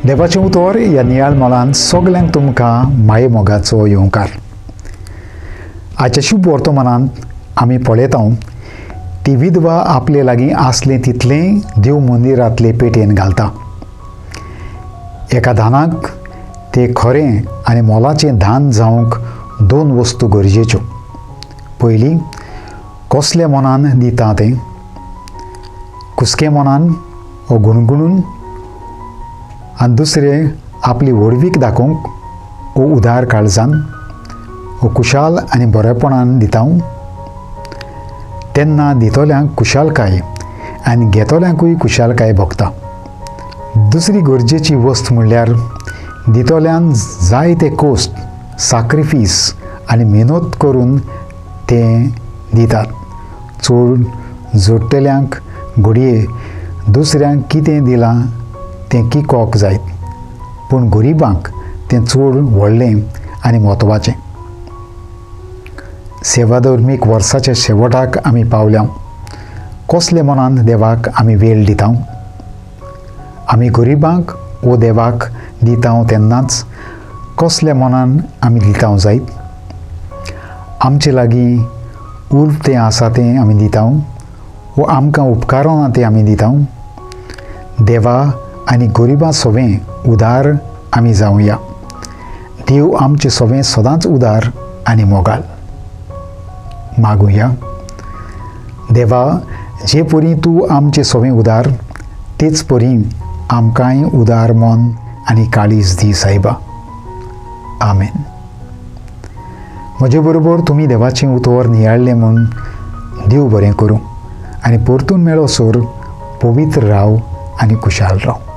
देवाचें उतर ह्या नियाळ मोलान सगल्यांक तुमकां माये मोगाचो येवकार. आजच्या शुभ वर्तमानांत आमी पळयता ती विधवा आपले लागीं आसलें तितलें देव मंदिरांतले पेटयेन घालता. एका धानाक तें खरें आनी मोलाचें धान जावंक दोन वस्तू गरजेच्यो. पयलीं कसल्या मनान दिता तें, कुसके मनान वो गुणगुणून, आनी दुसरें आपली व्हडवीक दाखोवंक वो उदार काळजान वो कुशाल आनी बरेपणान दिता. तेन्ना दितोल्यांक कुशालकाय आनी घेतोल्यांकूय कुशालकाय भोगता. दुसरी गरजेची वस्त म्हणल्यार दितोल्यान जाय ते कोस्ट, साक्रिफीस आनी मेहनत करून तें दितात. चड जोडटेल्यांक घडये दुसऱ्यांक कितें दिलां तें किकोंक जायत, पूण गरीबांक तें चड व्हडलें आनी म्हत्वाचें. सेवाधर्मीक वर्साच्या शेवटाक आमी पावल्या. कसले मनान देवाक आमी वेळ दिता? आमी गरीबांक वो देवाक दिता तेन्नाच कसल्या मनान आमी दिता जायत? आमचे लागीं उर्ब तें आसा तें आमी दिता, वो आमकां उपकारां तें आमी दिता. देवा आनी गरीबां सवें उदार आमी जावया. देव आमचें सवें सदांच उदार आनी मोगाल. मागुया. देवा, जे परी तूं आमचें सवें उदार, तेच परी आमकांय उदार मन आनी काळीज दी सायबा. आमेन. म्हजे बरोबर तुमी देवाचें उतर नियाळ्ळें म्हूण देव बरें करूं आनी परतून मेळोसर पवित्र राव आनी खुशाल राव.